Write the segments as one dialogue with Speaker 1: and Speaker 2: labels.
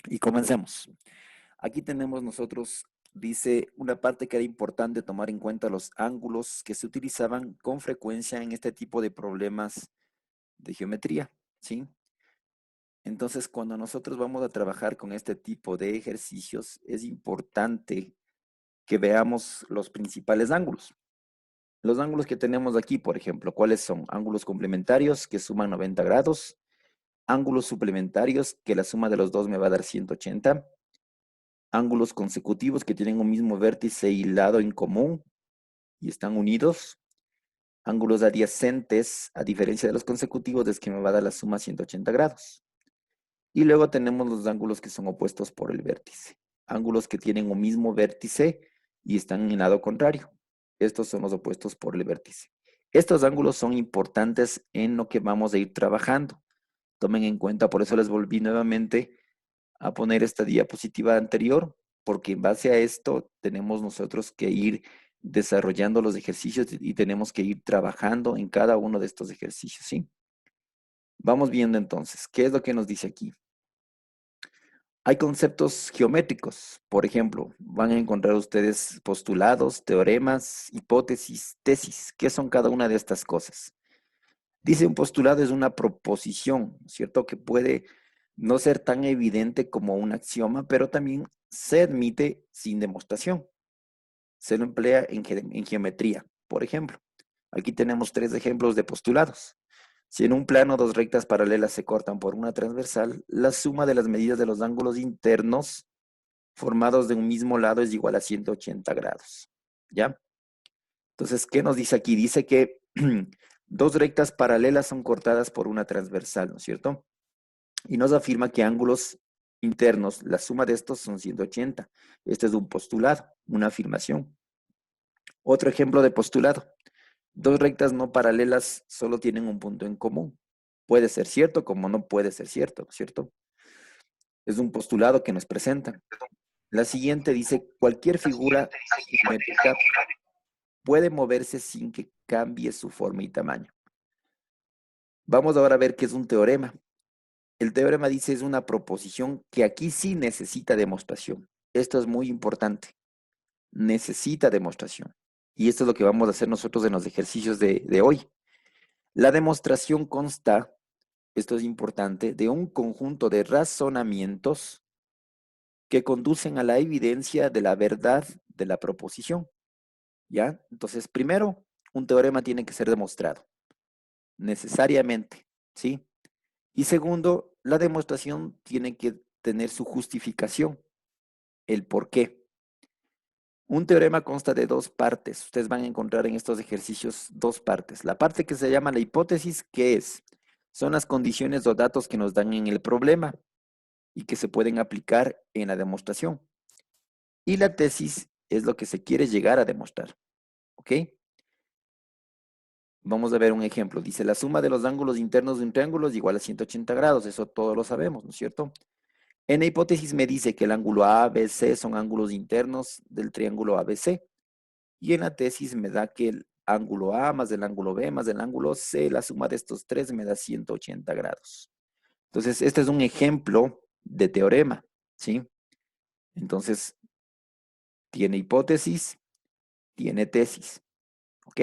Speaker 1: Y comencemos. Aquí tenemos nosotros, dice, una parte que era importante tomar en cuenta los ángulos que se utilizaban con frecuencia en este tipo de problemas de geometría, ¿sí? Entonces, cuando nosotros vamos a trabajar con este tipo de ejercicios, es importante que veamos los principales ángulos. Los ángulos que tenemos aquí, por ejemplo, ¿cuáles son? Ángulos complementarios que suman 90 grados, ángulos suplementarios que la suma de los dos me va a dar 180, ángulos consecutivos que tienen un mismo vértice y lado en común y están unidos, ángulos adyacentes, a diferencia de los consecutivos, es que me va a dar la suma 180 grados. Y luego tenemos los ángulos que son opuestos por el vértice. Ángulos que tienen un mismo vértice y están en lado contrario. Estos son los opuestos por el vértice. Estos ángulos son importantes en lo que vamos a ir trabajando. Tomen en cuenta, por eso les volví nuevamente a poner esta diapositiva anterior, porque en base a esto tenemos nosotros que ir desarrollando los ejercicios y tenemos que ir trabajando en cada uno de estos ejercicios, ¿sí? Vamos viendo entonces, ¿qué es lo que nos dice aquí? Hay conceptos geométricos, por ejemplo, van a encontrar ustedes postulados, teoremas, hipótesis, tesis. ¿Qué son cada una de estas cosas? Dice un postulado es una proposición, ¿cierto? Que puede no ser tan evidente como un axioma, pero también se admite sin demostración. Se lo emplea en geometría, por ejemplo. Aquí tenemos tres ejemplos de postulados. Si en un plano dos rectas paralelas se cortan por una transversal, la suma de las medidas de los ángulos internos formados de un mismo lado es igual a 180 grados. ¿Ya? Entonces, ¿qué nos dice aquí? Dice que dos rectas paralelas son cortadas por una transversal, ¿no es cierto? Y nos afirma que ángulos internos, la suma de estos son 180. Este es un postulado, una afirmación. Otro ejemplo de postulado. Dos rectas no paralelas solo tienen un punto en común. Puede ser cierto como no puede ser cierto, ¿no es cierto? Es un postulado que nos presentan. La siguiente dice, cualquier figura geométrica puede moverse sin que cambie su forma y tamaño. Vamos ahora a ver qué es un teorema. El teorema dice es una proposición que aquí sí necesita demostración. Esto es muy importante. Necesita demostración. Y esto es lo que vamos a hacer nosotros en los ejercicios de hoy. La demostración consta, esto es importante, de un conjunto de razonamientos que conducen a la evidencia de la verdad de la proposición. ¿Ya? Entonces, primero, un teorema tiene que ser demostrado, necesariamente, ¿sí? Y segundo, la demostración tiene que tener su justificación, el por qué. Un teorema consta de dos partes. Ustedes van a encontrar en estos ejercicios dos partes. La parte que se llama la hipótesis, ¿qué es? Son las condiciones o datos que nos dan en el problema y que se pueden aplicar en la demostración. Y la tesis es lo que se quiere llegar a demostrar, ¿ok? Vamos a ver un ejemplo. Dice, la suma de los ángulos internos de un triángulo es igual a 180 grados. Eso todos lo sabemos, ¿no es cierto? En la hipótesis me dice que el ángulo ABC son ángulos internos del triángulo ABC. Y en la tesis me da que el ángulo A más el ángulo B más el ángulo C, la suma de estos tres me da 180 grados. Entonces, este es un ejemplo de teorema, ¿sí? Entonces, tiene hipótesis, tiene tesis, ¿ok?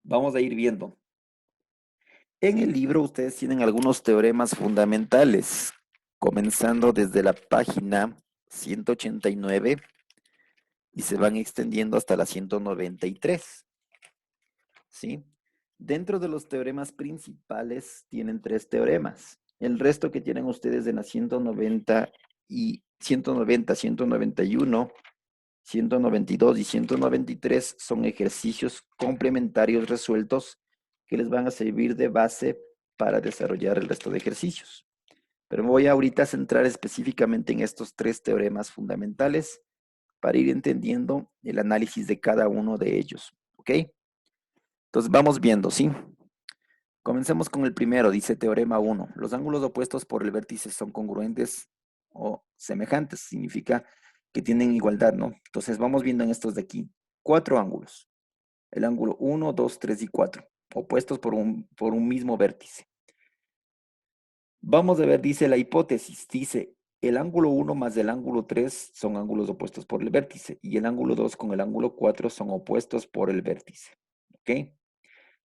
Speaker 1: Vamos a ir viendo. En el libro ustedes tienen algunos teoremas fundamentales, comenzando desde la página 189 y se van extendiendo hasta la 193, ¿sí? Dentro de los teoremas principales tienen tres teoremas. El resto que tienen ustedes en la 190, 191, 192 y 193 son ejercicios complementarios resueltos que les van a servir de base para desarrollar el resto de ejercicios. Pero me voy ahorita a centrar específicamente en estos tres teoremas fundamentales para ir entendiendo el análisis de cada uno de ellos. ¿Ok? Entonces vamos viendo, ¿sí? Comencemos con el primero, dice teorema 1. Los ángulos opuestos por el vértice son congruentes o semejantes. Significa que tienen igualdad, ¿no? Entonces vamos viendo en estos de aquí. Cuatro ángulos. El ángulo 1, 2, 3 y 4. Opuestos por un mismo vértice. Vamos a ver, dice la hipótesis, dice, el ángulo 1 más el ángulo 3 son ángulos opuestos por el vértice y el ángulo 2 con el ángulo 4 son opuestos por el vértice. ¿Ok?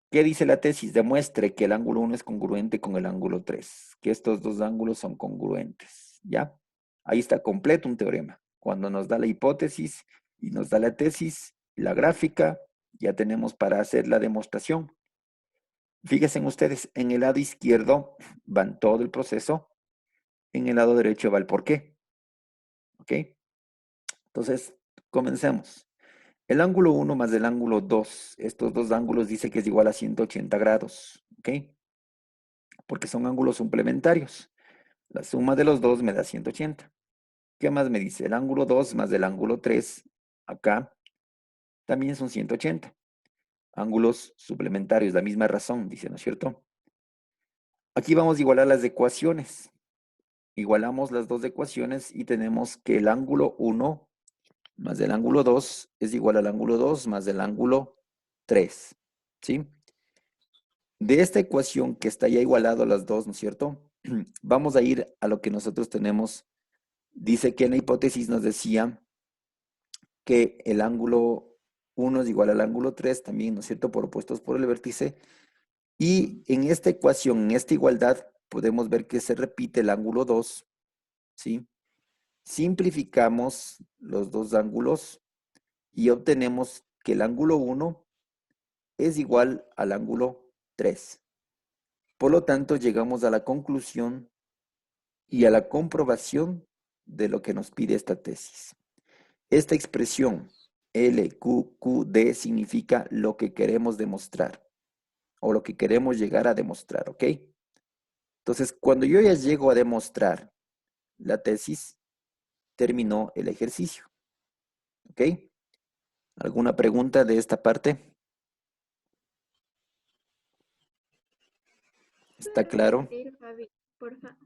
Speaker 1: ¿Qué dice la tesis? Demuestre que el ángulo 1 es congruente con el ángulo 3, que estos dos ángulos son congruentes. ¿Ya? Ahí está completo un teorema. Cuando nos da la hipótesis y nos da la tesis, la gráfica, ya tenemos para hacer la demostración. Fíjense ustedes, en el lado izquierdo van todo el proceso, en el lado derecho va el porqué. ¿Ok? Entonces, comencemos. El ángulo 1 más el ángulo 2, estos dos ángulos dice que es igual a 180 grados. ¿Ok? Porque son ángulos suplementarios. La suma de los dos me da 180. ¿Qué más me dice? El ángulo 2 más el ángulo 3, acá, también son 180. Ángulos suplementarios, la misma razón, dice, ¿no es cierto? Aquí vamos a igualar las ecuaciones. Igualamos las dos ecuaciones y tenemos que el ángulo 1 más el ángulo 2 es igual al ángulo 2 más el ángulo 3. ¿Sí? De esta ecuación que está ya igualado a las dos, ¿no es cierto? Vamos a ir a lo que nosotros tenemos. Dice que en la hipótesis nos decía que el ángulo 1 es igual al ángulo 3 también, ¿no es cierto? Por opuestos por el vértice. Y en esta ecuación, en esta igualdad, podemos ver que se repite el ángulo 2, ¿sí? Simplificamos los dos ángulos y obtenemos que el ángulo 1 es igual al ángulo 3. Por lo tanto, llegamos a la conclusión y a la comprobación de lo que nos pide esta tesis. Esta expresión LQQD significa lo que queremos demostrar o lo que queremos llegar a demostrar, ¿ok? Entonces, cuando yo ya llego a demostrar la tesis, terminó el ejercicio, ¿ok? ¿Alguna pregunta de esta parte? ¿Está
Speaker 2: ¿Puede
Speaker 1: claro?
Speaker 2: repetir, Fabi? Porfa.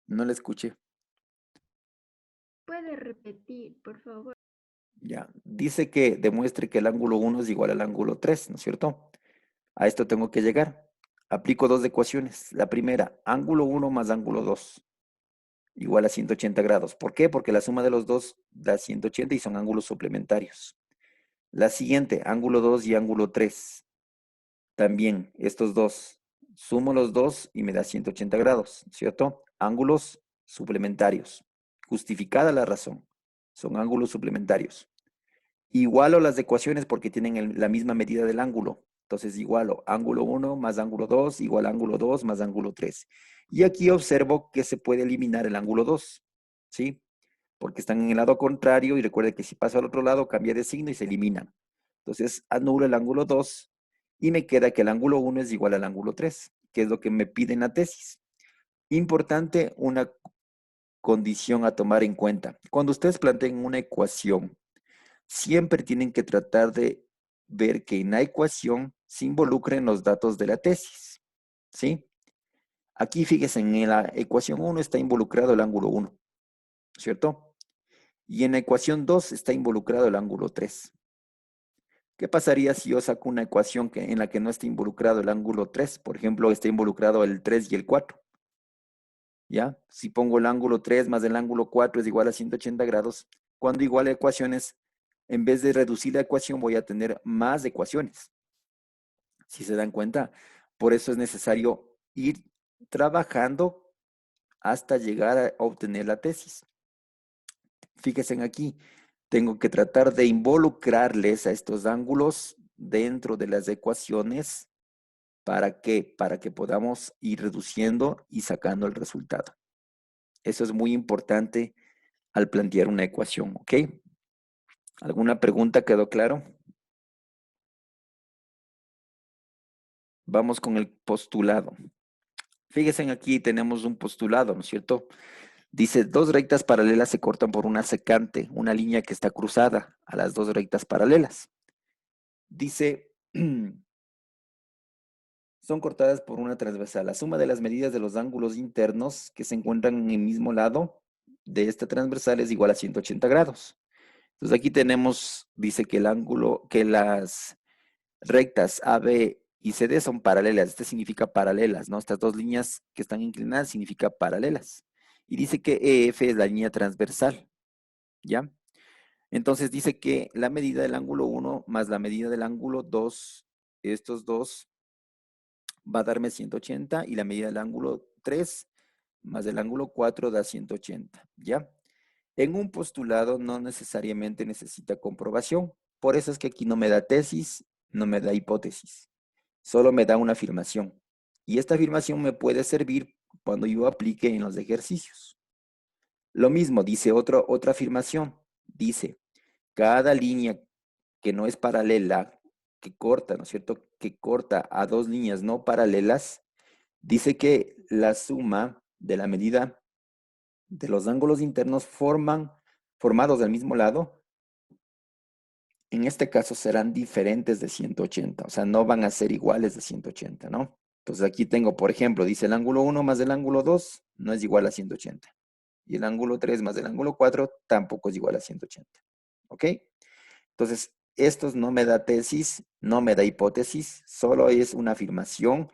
Speaker 1: No le escuché.
Speaker 2: ¿Puede repetir, por favor?
Speaker 1: Ya. Dice que demuestre que el ángulo 1 es igual al ángulo 3, ¿no es cierto? A esto tengo que llegar. Aplico dos ecuaciones. La primera, ángulo 1 más ángulo 2 igual a 180 grados. ¿Por qué? Porque la suma de los dos da 180 y son ángulos suplementarios. La siguiente, ángulo 2 y ángulo 3. También estos dos. Sumo los dos y me da 180 grados, ¿cierto? Ángulos suplementarios. Justificada la razón. Son ángulos suplementarios. Igualo las ecuaciones porque tienen la misma medida del ángulo. Entonces igualo ángulo 1 más ángulo 2 igual ángulo 2 más ángulo 3. Y aquí observo que se puede eliminar el ángulo 2, ¿sí? Porque están en el lado contrario y recuerde que si paso al otro lado cambia de signo y se eliminan. Entonces anulo el ángulo 2 y me queda que el ángulo 1 es igual al ángulo 3, que es lo que me pide en la tesis. Importante, una condición a tomar en cuenta. Cuando ustedes planteen una ecuación, siempre tienen que tratar de ver que en la ecuación se involucren los datos de la tesis, ¿sí? Aquí fíjense, en la ecuación 1 está involucrado el ángulo 1, ¿cierto? Y en la ecuación 2 está involucrado el ángulo 3. ¿Qué pasaría si yo saco una ecuación en la que no está involucrado el ángulo 3? Por ejemplo, está involucrado el 3 y el 4, ¿ya? Si pongo el ángulo 3 más el ángulo 4 es igual a 180 grados, cuando iguale ecuaciones, en vez de reducir la ecuación voy a tener más ecuaciones. Si se dan cuenta, por eso es necesario ir trabajando hasta llegar a obtener la tesis. Fíjense aquí, tengo que tratar de involucrarles a estos ángulos dentro de las ecuaciones. ¿Para qué? Para que podamos ir reduciendo y sacando el resultado. Eso es muy importante al plantear una ecuación, ¿ok? ¿Alguna pregunta? ¿Quedó claro? Vamos con el postulado. Fíjense aquí tenemos un postulado, ¿no es cierto? Dice, dos rectas paralelas se cortan por una secante, una línea que está cruzada a las dos rectas paralelas. Dice, son cortadas por una transversal. La suma de las medidas de los ángulos internos que se encuentran en el mismo lado de esta transversal es igual a 180 grados. Entonces aquí tenemos, dice que el ángulo, que las rectas AB y CD son paralelas. Este significa paralelas, ¿no? Estas dos líneas que están inclinadas significa paralelas. Y dice que EF es la línea transversal, ¿ya? Entonces dice que la medida del ángulo 1 más la medida del ángulo 2, estos dos va a darme 180 y la medida del ángulo 3 más el ángulo 4 da 180, ¿ya? En un postulado no necesariamente necesita comprobación. Por eso es que aquí no me da tesis, no me da hipótesis. Solo me da una afirmación. Y esta afirmación me puede servir cuando yo aplique en los ejercicios. Lo mismo, dice otra afirmación. Dice, cada línea que no es paralela, que corta, ¿no es cierto? Que corta a dos líneas no paralelas, dice que la suma de la medida de los ángulos internos formados del mismo lado, en este caso serán diferentes de 180, o sea, no van a ser iguales de 180, ¿no? Entonces aquí tengo, por ejemplo, dice el ángulo 1 más el ángulo 2 no es igual a 180. Y el ángulo 3 más el ángulo 4 tampoco es igual a 180. ¿Ok? Entonces, esto no me da tesis, no me da hipótesis, solo es una afirmación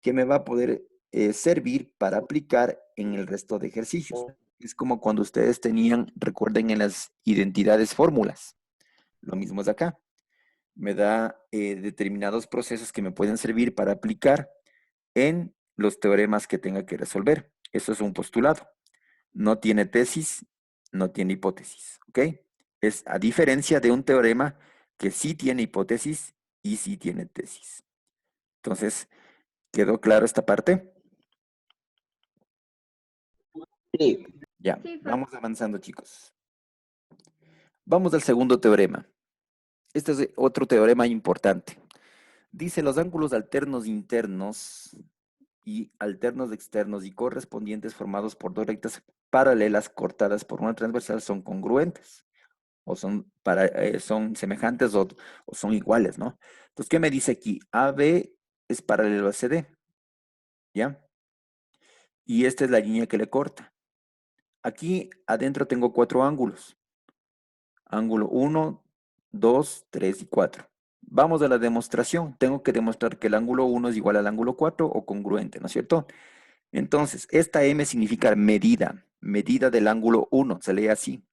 Speaker 1: que me va a poder servir para aplicar en el resto de ejercicios. Es como cuando ustedes tenían, recuerden, en las identidades fórmulas. Lo mismo es acá. Me da determinados procesos que me pueden servir para aplicar en los teoremas que tenga que resolver. Eso es un postulado. No tiene tesis, no tiene hipótesis. ¿Ok? Es a diferencia de un teorema que sí tiene hipótesis y sí tiene tesis. Entonces, ¿quedó claro esta parte?
Speaker 3: Sí.
Speaker 1: Ya,
Speaker 2: Sí, profe.
Speaker 1: vamos avanzando, chicos. Vamos al segundo teorema. Este es otro teorema importante. Dice los ángulos alternos internos y alternos externos y correspondientes formados por dos rectas paralelas cortadas por una transversal son congruentes o son semejantes o son iguales, ¿no? Entonces, ¿qué me dice aquí? AB es paralelo a CD, ¿ya? Y esta es la línea que le corta. Aquí adentro tengo cuatro ángulos. Ángulo 1, 2, 3 y 4. Vamos a la demostración. Tengo que demostrar que el ángulo 1 es igual al ángulo 4 o congruente, ¿no es cierto? Entonces, esta M significa medida, medida del ángulo 1, se lee así.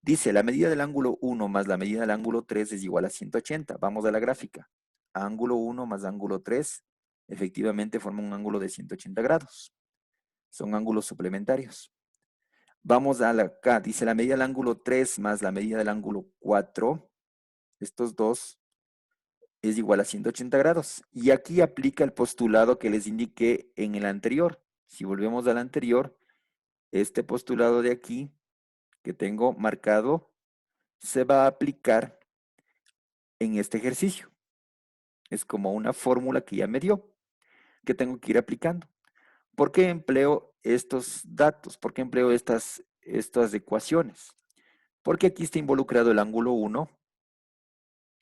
Speaker 1: Dice, la medida del ángulo 1 más la medida del ángulo 3 es igual a 180. Vamos a la gráfica. Ángulo 1 más ángulo 3 efectivamente forma un ángulo de 180 grados. Son ángulos suplementarios. Vamos a la acá. Dice, la medida del ángulo 3 más la medida del ángulo 4, estos dos, es igual a 180 grados. Y aquí aplica el postulado que les indiqué en el anterior. Si volvemos al anterior, este postulado de aquí, que tengo marcado, se va a aplicar en este ejercicio. Es como una fórmula que ya me dio, que tengo que ir aplicando. ¿Por qué empleo estos datos? ¿Por qué empleo estas ecuaciones? Porque aquí está involucrado el ángulo 1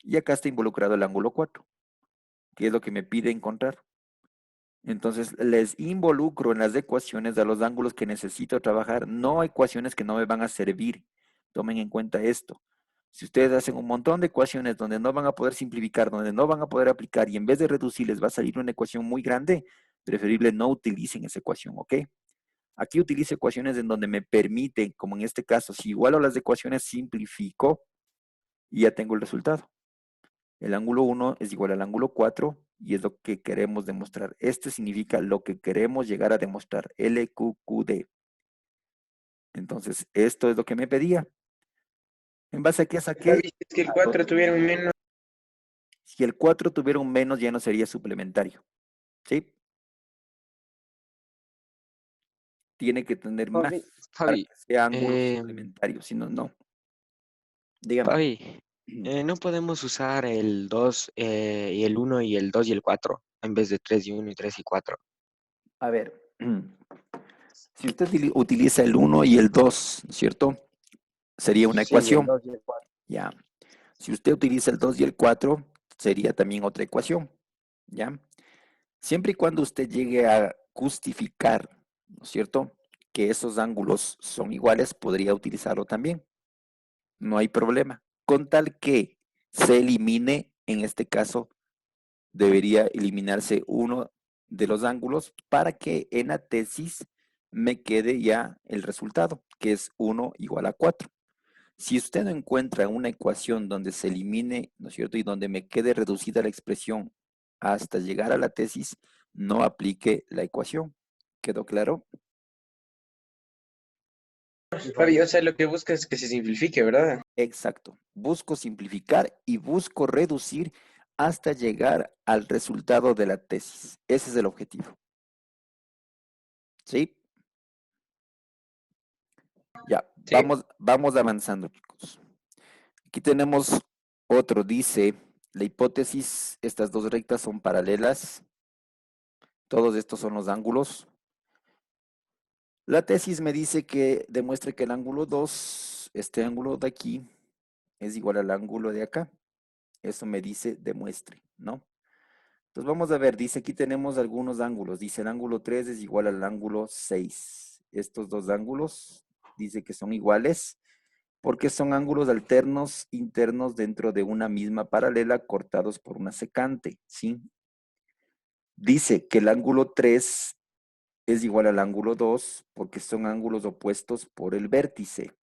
Speaker 1: y acá está involucrado el ángulo 4, que es lo que me pide encontrar. Entonces, les involucro en las ecuaciones de los ángulos que necesito trabajar, no ecuaciones que no me van a servir. Tomen en cuenta esto. Si ustedes hacen un montón de ecuaciones donde no van a poder simplificar, donde no van a poder aplicar y en vez de reducir les va a salir una ecuación muy grande, preferible no utilicen esa ecuación, ¿ok? Aquí utilizo ecuaciones en donde me permiten, como en este caso, si igualo las ecuaciones, simplifico y ya tengo el resultado. El ángulo 1 es igual al ángulo 4 y es lo que queremos demostrar. Este significa lo que queremos llegar a demostrar, LQQD. Entonces, esto es lo que me pedía. ¿En base a qué saqué?
Speaker 3: Fabi, si es que el 4 tuviera un menos.
Speaker 1: Si el 4 tuviera un menos, ya no sería suplementario. ¿Sí? Tiene que tener más
Speaker 4: Fabi,
Speaker 1: para
Speaker 4: Fabi,
Speaker 1: que sea ángulo
Speaker 4: em,
Speaker 1: suplementario. Si no, no. Dígame.
Speaker 4: Fabi, no podemos usar el 2 y el uno y el 2 y el 4 en vez de 3 y uno y 3 y 4.
Speaker 1: A ver, si usted utiliza el uno y el 2, ¿cierto? Sería una
Speaker 4: Sí, el
Speaker 1: ecuación.
Speaker 4: 2 y el 4.
Speaker 1: Ya. Si usted utiliza el 2 y el 4, sería también otra ecuación. ¿Ya? Siempre y cuando usted llegue a justificar, ¿no es cierto? Que esos ángulos son iguales, podría utilizarlo también. No hay problema. Con tal que se elimine, en este caso, debería eliminarse uno de los ángulos para que en la tesis me quede ya el resultado, que es 1 igual a 4. Si usted no encuentra una ecuación donde se elimine, ¿no es cierto? Y donde me quede reducida la expresión hasta llegar a la tesis, no aplique la ecuación. ¿Quedó claro?
Speaker 3: Fabi, o sea, lo que buscas es que se simplifique, ¿verdad?
Speaker 1: Exacto. Busco simplificar y busco reducir hasta llegar al resultado de la tesis. Ese es el objetivo. ¿Sí? Ya,
Speaker 3: Sí.
Speaker 1: vamos avanzando, chicos. Aquí tenemos otro, dice, la hipótesis, estas dos rectas son paralelas. Todos estos son los ángulos. La tesis me dice que demuestre que el ángulo 2, este ángulo de aquí, es igual al ángulo de acá. Eso me dice demuestre, ¿no? Entonces vamos a ver, dice aquí tenemos algunos ángulos. Dice el ángulo 3 es igual al ángulo 6. Estos dos ángulos dice que son iguales porque son ángulos alternos internos dentro de una misma paralela cortados por una secante, ¿sí? Dice que el ángulo 3 es igual al ángulo 2 porque son ángulos opuestos por el vértice.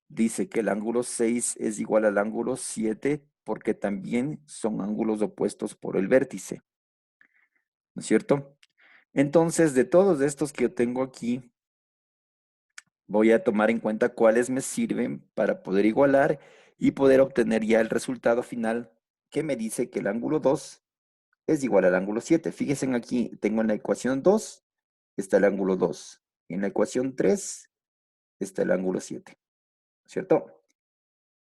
Speaker 1: Dice que el ángulo 6 es igual al ángulo 7 porque también son ángulos opuestos por el vértice. ¿No es cierto? Entonces, de todos estos que yo tengo aquí, voy a tomar en cuenta cuáles me sirven para poder igualar y poder obtener ya el resultado final que me dice que el ángulo 2 es igual al ángulo 7. Fíjense aquí, tengo en la ecuación 2, está el ángulo 2. En la ecuación 3 está el ángulo 7. ¿Cierto?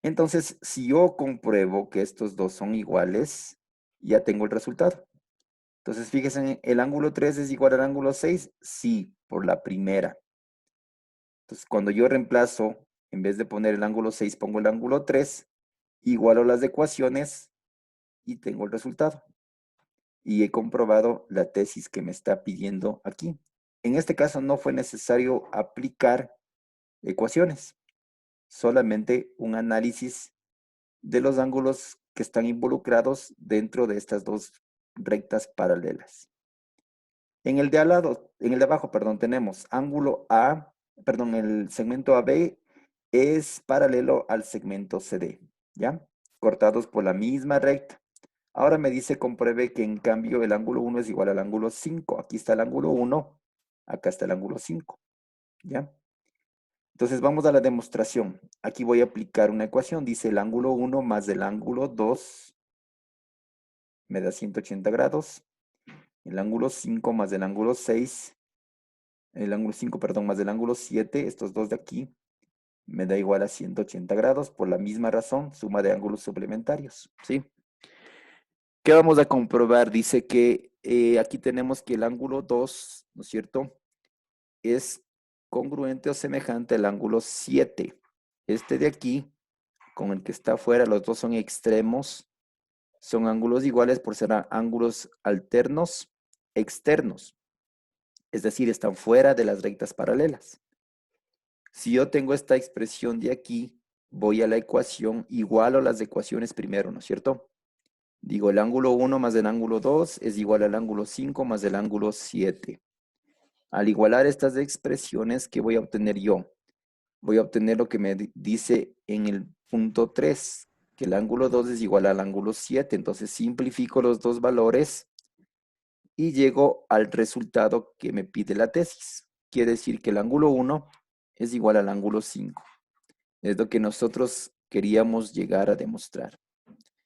Speaker 1: Entonces, si yo compruebo que estos dos son iguales, ya tengo el resultado. Entonces, fíjense, ¿el ángulo 3 es igual al ángulo 6? Sí, por la primera. Entonces, cuando yo reemplazo, en vez de poner el ángulo 6, pongo el ángulo 3, igualo las ecuaciones y tengo el resultado. Y he comprobado la tesis que me está pidiendo aquí. En este caso no fue necesario aplicar ecuaciones, solamente un análisis de los ángulos que están involucrados dentro de estas dos rectas paralelas. En el de al lado, en el de abajo, perdón, tenemos ángulo A, perdón, el segmento AB es paralelo al segmento CD, ¿ya? Cortados por la misma recta. Ahora me dice compruebe que en cambio el ángulo 1 es igual al ángulo 5. Aquí está el ángulo 1, acá está el ángulo 5, ¿ya? Entonces vamos a la demostración. Aquí voy a aplicar una ecuación. Dice el ángulo 1 más el ángulo 2 me da 180 grados. El ángulo 5 más el ángulo 6, el ángulo 5, perdón, más el ángulo 7, estos dos de aquí, me da igual a 180 grados por la misma razón, suma de ángulos suplementarios, ¿sí? ¿Qué vamos a comprobar? Dice que aquí tenemos que el ángulo 2, ¿no es cierto?, es congruente o semejante al ángulo 7. Este de aquí, con el que está afuera, los dos son extremos, son ángulos iguales por ser ángulos alternos externos. Es decir, están fuera de las rectas paralelas. Si yo tengo esta expresión de aquí, voy a la ecuación, igualo las ecuaciones primero, ¿no es cierto? Digo, el ángulo 1 más el ángulo 2 es igual al ángulo 5 más el ángulo 7. Al igualar estas expresiones, ¿qué voy a obtener yo? Voy a obtener lo que me dice en el punto 3, que el ángulo 2 es igual al ángulo 7. Entonces simplifico los dos valores y llego al resultado que me pide la tesis. Quiere decir que el ángulo 1 es igual al ángulo 5. Es lo que nosotros queríamos llegar a demostrar.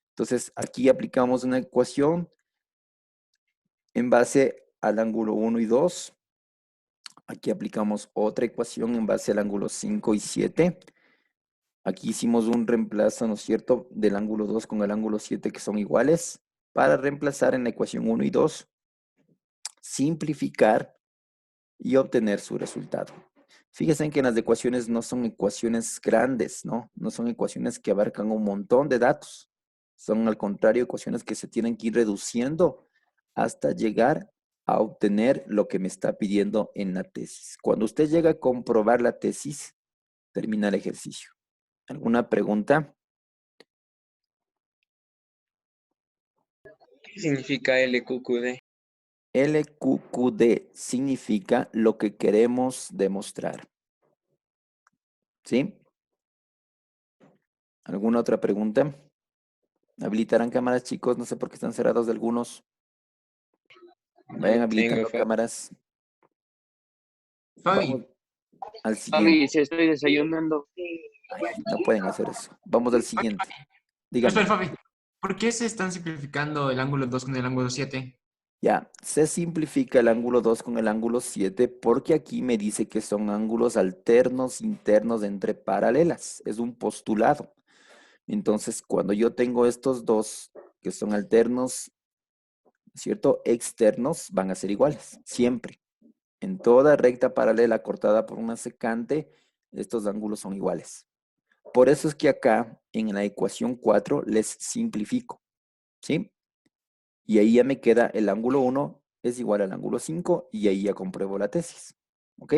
Speaker 1: Entonces, aquí aplicamos una ecuación en base al ángulo 1 y 2. Aquí aplicamos otra ecuación en base al ángulo 5 y 7. Aquí hicimos un reemplazo, ¿no es cierto?, del ángulo 2 con el ángulo 7 que son iguales para reemplazar en la ecuación 1 y 2, simplificar y obtener su resultado. Fíjense en que las ecuaciones no son ecuaciones grandes, ¿no? No son ecuaciones que abarcan un montón de datos. Son al contrario ecuaciones que se tienen que ir reduciendo hasta llegar a obtener lo que me está pidiendo en la tesis. Cuando usted llega a comprobar la tesis, termina el ejercicio. ¿Alguna pregunta?
Speaker 3: ¿Qué significa LQQD?
Speaker 1: LQQD significa lo que queremos demostrar. ¿Sí? ¿Alguna otra pregunta? ¿Habilitarán cámaras, chicos? No sé por qué están cerrados de algunos. Vayan
Speaker 3: No tengo
Speaker 1: habilitando
Speaker 3: fe.
Speaker 1: cámaras.
Speaker 5: Fabi,
Speaker 1: Vamos al siguiente.
Speaker 4: Fabi, si estoy desayunando.
Speaker 1: Ay, no pueden hacer eso. Vamos al siguiente.
Speaker 5: espera,
Speaker 1: Dígame.
Speaker 5: Fabi, ¿por qué se están simplificando el ángulo 2 con el ángulo 7?
Speaker 1: Ya, se simplifica el ángulo 2 con el ángulo 7 porque aquí me dice que son ángulos alternos internos entre paralelas. Es un postulado. Entonces, cuando yo tengo estos dos que son alternos, ¿cierto? Externos van a ser iguales, siempre. En toda recta paralela cortada por una secante, estos ángulos son iguales. Por eso es que acá, en la ecuación 4, les simplifico, ¿sí? Y ahí ya me queda el ángulo 1 es igual al ángulo 5 y ahí ya compruebo la tesis, ¿ok?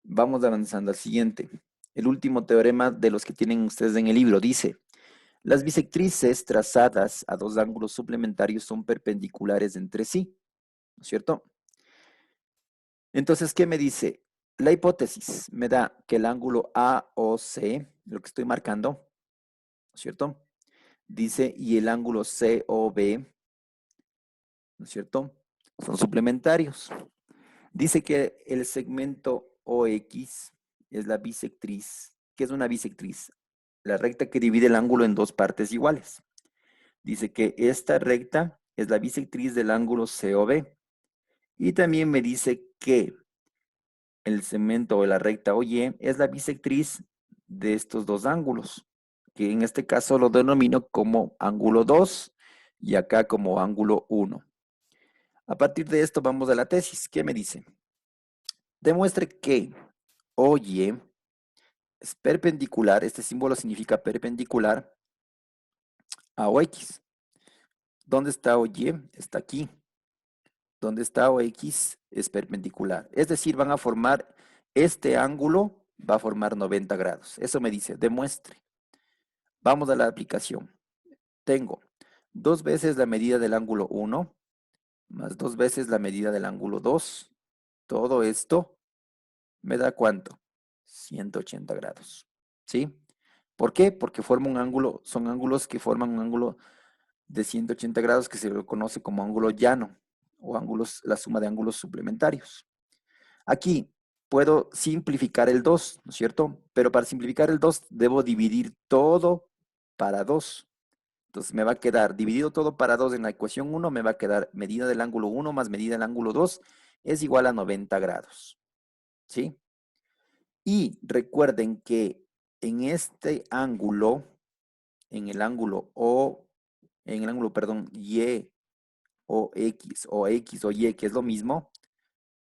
Speaker 1: Vamos avanzando al siguiente. El último teorema de los que tienen ustedes en el libro dice, las bisectrices trazadas a dos ángulos suplementarios son perpendiculares entre sí, ¿no es cierto? Entonces, ¿qué me dice? La hipótesis me da que el ángulo AOC, lo que estoy marcando, ¿no es cierto? Dice, y el ángulo COB, ¿no es cierto? Son suplementarios. Dice que el segmento OX es la bisectriz. ¿Qué es una bisectriz? La recta que divide el ángulo en dos partes iguales. Dice que esta recta es la bisectriz del ángulo COB. Y también me dice que el segmento o la recta OY es la bisectriz de estos dos ángulos, que en este caso lo denomino como ángulo 2 y acá como ángulo 1. A partir de esto vamos a la tesis. ¿Qué me dice? Demuestre que OY es perpendicular, este símbolo significa perpendicular a OX. ¿Dónde está OY? Está aquí. ¿Dónde está OX? Es perpendicular. Es decir, van a formar este ángulo, va a formar 90 grados. Eso me dice, demuestre. Vamos a la aplicación. Tengo 2 veces la medida del ángulo 1 más 2 veces la medida del ángulo 2. Todo esto me da ¿cuánto? 180 grados. ¿Sí? ¿Por qué? Porque forma un ángulo, son ángulos que forman un ángulo de 180 grados que se le conoce como ángulo llano o ángulos, la suma de ángulos suplementarios. Aquí puedo simplificar el 2, ¿no es cierto? Pero para simplificar el 2 debo dividir todo para 2. Entonces me va a quedar dividido todo para 2 en la ecuación 1, me va a quedar medida del ángulo 1 más medida del ángulo 2 es igual a 90 grados. ¿Sí? Y recuerden que en este ángulo, en el ángulo O, en el ángulo, perdón, Y o X o Y, que es lo mismo,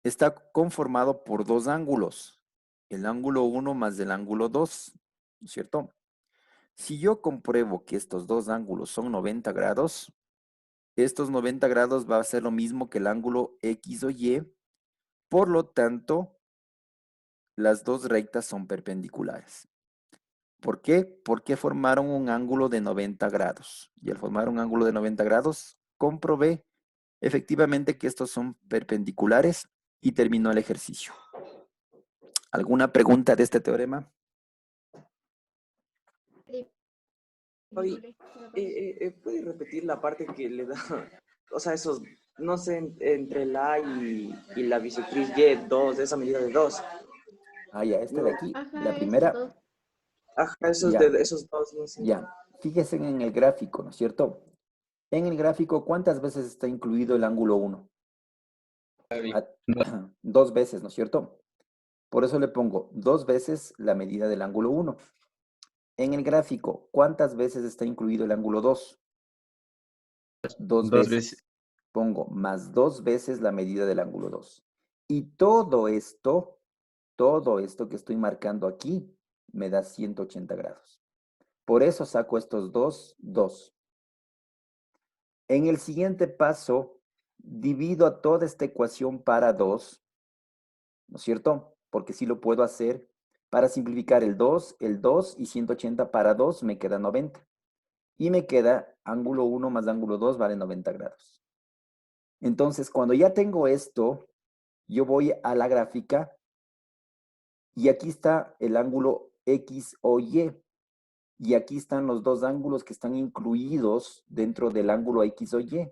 Speaker 1: está conformado por dos ángulos, el ángulo 1 más el ángulo 2, ¿no es cierto? Si yo compruebo que estos dos ángulos son 90 grados, estos 90 grados va a ser lo mismo que el ángulo X o Y, por lo tanto, las dos rectas son perpendiculares. ¿Por qué? Porque formaron un ángulo de 90 grados. Y al formar un ángulo de 90 grados, comprobé efectivamente que estos son perpendiculares y terminó el ejercicio. ¿Alguna pregunta de este teorema?
Speaker 2: Dime,
Speaker 6: Fabi,
Speaker 2: Gabriel.
Speaker 6: ¿puedes repetir la parte que le da, o sea, esos, no sé, entre la y la bisectriz Y2, esa medida de 2?
Speaker 1: Ah, ya, esta de
Speaker 6: No,
Speaker 1: aquí, la
Speaker 2: Ajá, esos
Speaker 1: primera,
Speaker 2: dos.
Speaker 6: ajá, esos
Speaker 1: ya,
Speaker 6: de esos dos, no sé.
Speaker 1: ya. Fíjense en el gráfico, ¿no es cierto? En el gráfico, ¿cuántas veces está incluido el ángulo 1? Dos veces, ¿no es cierto? Por eso le pongo dos veces la medida del ángulo 1. En el gráfico, ¿cuántas veces está incluido el ángulo 2? Dos
Speaker 7: Dos veces.
Speaker 1: veces. Pongo más dos veces la medida del ángulo 2. Y todo esto que estoy marcando aquí, me da 180 grados. Por eso saco estos dos. En el siguiente paso, divido a toda esta ecuación para 2, ¿no es cierto? Porque sí lo puedo hacer. Para simplificar el 2 y 180 para 2 me queda 90. Y me queda ángulo 1 más ángulo 2 vale 90 grados. Entonces, cuando ya tengo esto, yo voy a la gráfica y aquí está el ángulo X o Y. Y aquí están los dos ángulos que están incluidos dentro del ángulo X o Y.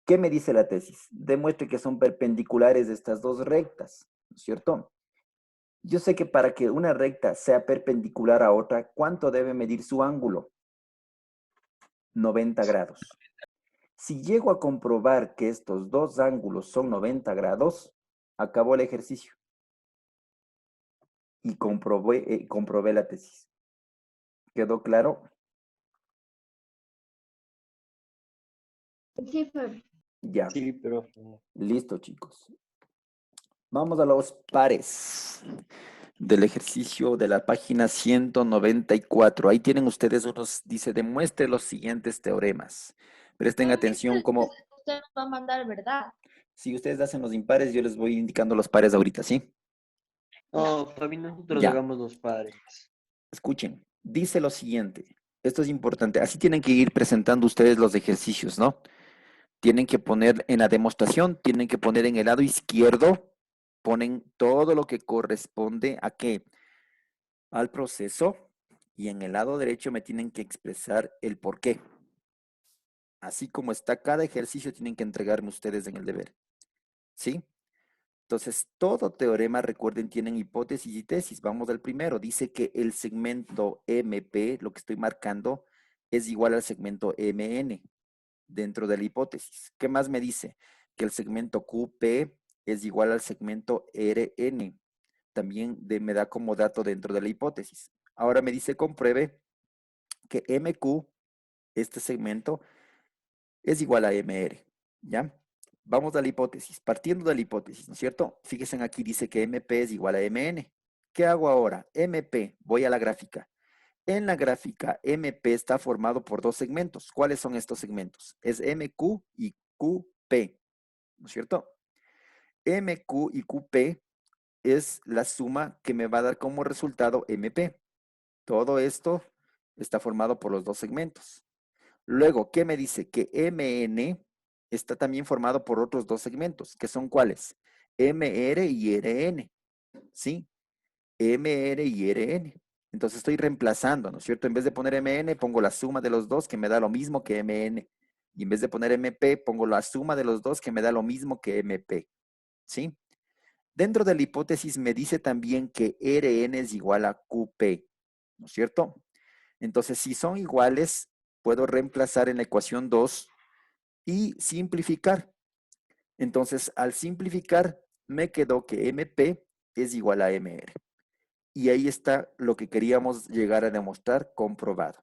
Speaker 1: ¿Qué me dice la tesis? Demuestre que son perpendiculares estas dos rectas, ¿no es cierto? Yo sé que para que una recta sea perpendicular a otra, ¿cuánto debe medir su ángulo? 90 grados. Si llego a comprobar que estos dos ángulos son 90 grados, acabó el ejercicio. Y comprobé la tesis. ¿Quedó claro?
Speaker 2: Sí, profe.
Speaker 1: Ya.
Speaker 7: Sí, profe.
Speaker 1: Listo, chicos. Vamos a los pares del ejercicio de la página 194. Ahí tienen ustedes unos, dice, demuestre los siguientes teoremas. Presten atención como,
Speaker 2: Usted nos va a mandar, ¿verdad?
Speaker 1: si ustedes hacen los impares, yo les voy indicando los pares ahorita, ¿sí?
Speaker 7: No, también nosotros
Speaker 1: Ya.
Speaker 7: hagamos los pares.
Speaker 1: Escuchen, dice lo siguiente. Esto es importante. Así tienen que ir presentando ustedes los ejercicios, ¿no? Tienen que poner en la demostración, tienen que poner en el lado izquierdo, ponen todo lo que corresponde a qué, al proceso, y en el lado derecho me tienen que expresar el por qué. Así como está cada ejercicio, tienen que entregarme ustedes en el deber. ¿Sí? Entonces, todo teorema, recuerden, tienen hipótesis y tesis. Vamos al primero. Dice que el segmento MP, lo que estoy marcando, es igual al segmento MN dentro de la hipótesis. ¿Qué más me dice? Que el segmento QP es igual al segmento RN. También me da como dato dentro de la hipótesis. Ahora me dice compruebe que MQ, este segmento, es igual a MR. ¿Ya? Vamos a la hipótesis. Partiendo de la hipótesis, ¿no es cierto? Fíjense aquí dice que MP es igual a MN. ¿Qué hago ahora? MP, voy a la gráfica. En la gráfica, MP está formado por dos segmentos. ¿Cuáles son estos segmentos? Es MQ y QP, ¿no es cierto? MQ y QP es la suma que me va a dar como resultado MP. Todo esto está formado por los dos segmentos. Luego, ¿qué me dice? Que MN está también formado por otros dos segmentos, que son ¿cuáles? MR y RN, ¿sí? MR y RN. Entonces estoy reemplazando, ¿no es cierto? En vez de poner MN, pongo la suma de los dos, que me da lo mismo que MN. Y en vez de poner MP, pongo la suma de los dos, que me da lo mismo que MP, ¿sí? Dentro de la hipótesis me dice también que RN es igual a QP, ¿no es cierto? Entonces, si son iguales, puedo reemplazar en la ecuación 2 y simplificar. Entonces, al simplificar, me quedó que MP es igual a MR. Y ahí está lo que queríamos llegar a demostrar comprobado.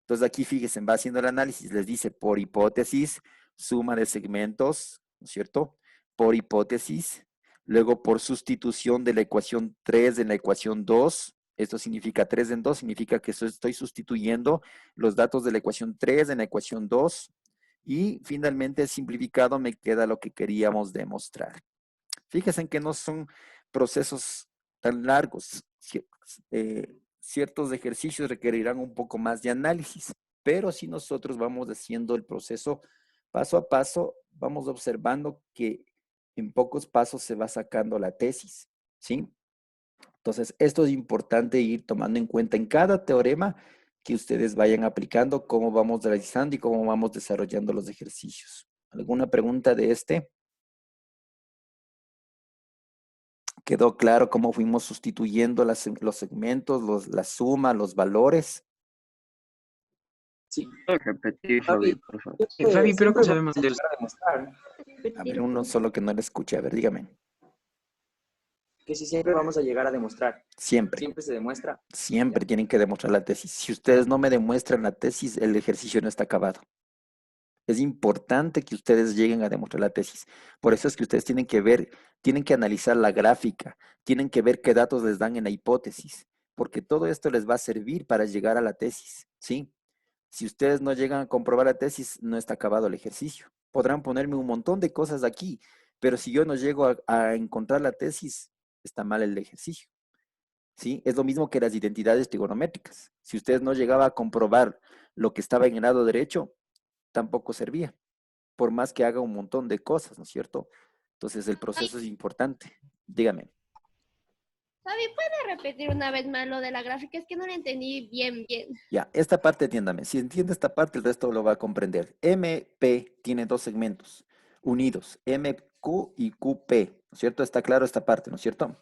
Speaker 1: Entonces, aquí fíjense, va haciendo el análisis, les dice por hipótesis, suma de segmentos, ¿no es cierto? Por hipótesis, luego por sustitución de la ecuación 3 en la ecuación 2, esto significa 3 en 2, significa que estoy sustituyendo los datos de la ecuación 3 en la ecuación 2, y finalmente simplificado me queda lo que queríamos demostrar. Fíjense en que no son procesos tan largos. Ciertos ejercicios requerirán un poco más de análisis, pero si nosotros vamos haciendo el proceso paso a paso, vamos observando que en pocos pasos se va sacando la tesis, ¿sí? Entonces, esto es importante ir tomando en cuenta en cada teorema que ustedes vayan aplicando, cómo vamos realizando y cómo vamos desarrollando los ejercicios. ¿Alguna pregunta de este? ¿Quedó claro cómo fuimos sustituyendo los segmentos, la suma, los valores?
Speaker 6: Sí.
Speaker 7: Puedo repetir, Fabi, por favor.
Speaker 5: Fabi, pero
Speaker 6: Siempre
Speaker 5: ¿cómo sabemos
Speaker 6: vamos a
Speaker 5: de
Speaker 6: llegar a demostrar
Speaker 1: A ver, uno solo que no le escuche. A ver, dígame.
Speaker 6: que si siempre vamos a llegar a demostrar.
Speaker 1: Siempre,
Speaker 6: Siempre se demuestra.
Speaker 1: siempre tienen que demostrar la tesis. Si ustedes no me demuestran la tesis, el ejercicio no está acabado. Es importante que ustedes lleguen a demostrar la tesis. Por eso es que ustedes tienen que ver, tienen que analizar la gráfica, tienen que ver qué datos les dan en la hipótesis, porque todo esto les va a servir para llegar a la tesis, ¿sí? Si ustedes no llegan a comprobar la tesis, no está acabado el ejercicio. Podrán ponerme un montón de cosas aquí, pero si yo no llego a encontrar la tesis, está mal el ejercicio. ¿sí? Es lo mismo que las identidades trigonométricas. Si usted no llegaba a comprobar lo que estaba en el lado derecho, tampoco servía, por más que haga un montón de cosas, ¿no es cierto? Entonces el proceso es importante. Dígame.
Speaker 2: Fabi, ¿puede repetir una vez más lo de la gráfica? Es que no la entendí bien.
Speaker 1: Ya, esta parte entiéndame. Si entiende esta parte, el resto lo va a comprender. MP tiene dos segmentos unidos, MQ y QP, ¿no es cierto? Está claro esta parte, ¿no es cierto?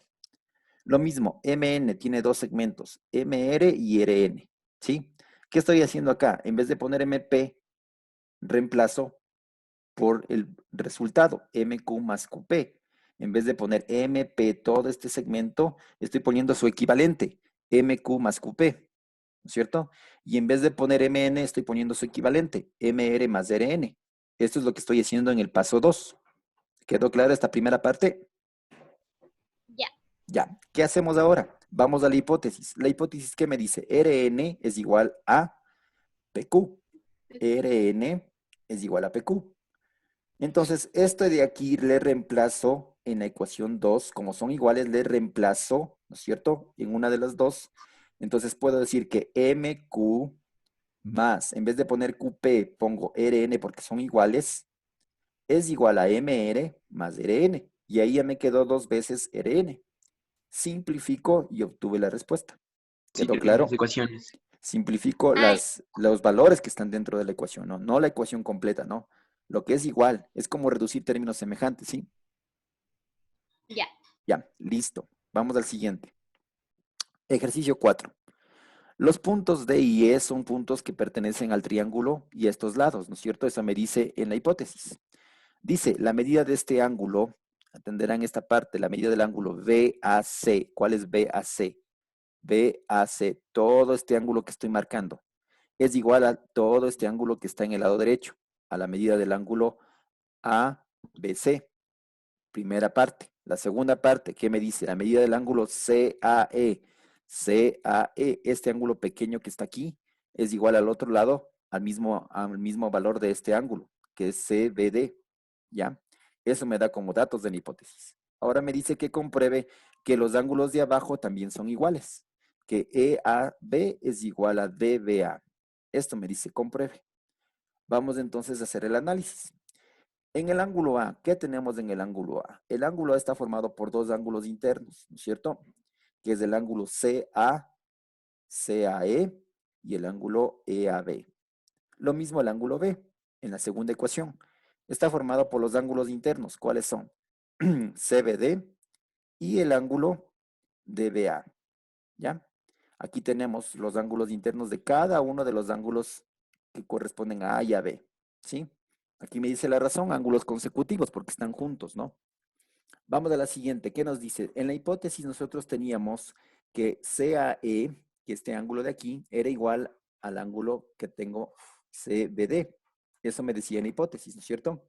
Speaker 1: Lo mismo, MN tiene dos segmentos, MR y RN, ¿sí? ¿Qué estoy haciendo acá? En vez de poner MP, reemplazo por el resultado, MQ más QP. En vez de poner MP todo este segmento, estoy poniendo su equivalente, MQ más QP, ¿no es cierto? Y en vez de poner MN, estoy poniendo su equivalente, MR más RN. Esto es lo que estoy haciendo en el paso 2. ¿Quedó clara esta primera parte?
Speaker 2: Ya.
Speaker 1: Ya. ¿Qué hacemos ahora? Vamos a la hipótesis. La hipótesis que me dice RN es igual a PQ. RN es igual a PQ. Entonces, esto de aquí le reemplazo en la ecuación 2, como son iguales, le reemplazo, ¿no es cierto? En una de las dos. Entonces puedo decir que MQ más, en vez de poner QP, pongo RN porque son iguales, es igual a MR más RN. Y ahí ya me quedó dos veces RN. Simplifico y obtuve la respuesta.
Speaker 4: Sí,
Speaker 1: ¿Quedó
Speaker 4: las
Speaker 1: claro?
Speaker 4: ecuaciones.
Speaker 1: Simplifico
Speaker 2: Ay,
Speaker 1: los valores que están dentro de la ecuación, ¿no? No la ecuación completa, ¿no? Lo que es igual, es como reducir términos semejantes, ¿sí?
Speaker 2: ya.
Speaker 1: Ya, listo. Vamos al siguiente. Ejercicio 4. Los puntos D y E son puntos que pertenecen al triángulo y a estos lados, ¿no es cierto? Eso me dice en la hipótesis. Dice, la medida de este ángulo, atenderán esta parte, la medida del ángulo BAC. ¿Cuál es BAC? BAC, todo este ángulo que estoy marcando, es igual a todo este ángulo que está en el lado derecho, a la medida del ángulo ABC. Primera parte. La segunda parte, ¿qué me dice? La medida del ángulo CAE. CAE, este ángulo pequeño que está aquí, es igual al otro lado, al mismo valor de este ángulo, que es CBD. ¿Ya? Eso me da como datos de la hipótesis. Ahora me dice que compruebe que los ángulos de abajo también son iguales, que EAB es igual a DBA. Esto me dice compruebe. Vamos entonces a hacer el análisis. En el ángulo A, ¿qué tenemos en el ángulo A? El ángulo A está formado por dos ángulos internos, ¿no es cierto? Que es el ángulo CAE y el ángulo EAB. Lo mismo el ángulo B, en la segunda ecuación. Está formado por los ángulos internos. ¿Cuáles son? CBD y el ángulo DBA. ¿Ya? Aquí tenemos los ángulos internos de cada uno de los ángulos que corresponden a A y a B. ¿Sí? Aquí me dice la razón, ángulos consecutivos, porque están juntos, ¿no? Vamos a la siguiente. ¿Qué nos dice? En la hipótesis nosotros teníamos que CAE, que este ángulo de aquí, era igual al ángulo que tengo CBD. Eso me decía en la hipótesis, ¿no es cierto?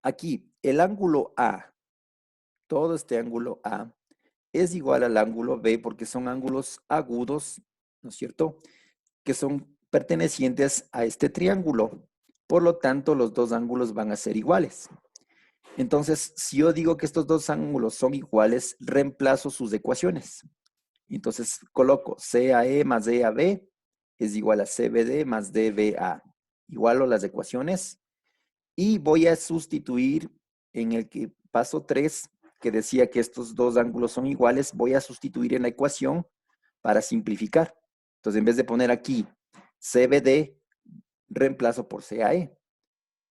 Speaker 1: Aquí, el ángulo A, todo este ángulo A, es igual al ángulo B porque son ángulos agudos, ¿no es cierto? Que son pertenecientes a este triángulo. Por lo tanto, los dos ángulos van a ser iguales. Entonces, si yo digo que estos dos ángulos son iguales, reemplazo sus ecuaciones. Entonces, coloco CAE más EAB es igual a CBD más DBA. Igualo las ecuaciones y voy a sustituir en el paso 3, que decía que estos dos ángulos son iguales, voy a sustituir en la ecuación para simplificar. Entonces, en vez de poner aquí CBD, reemplazo por CAE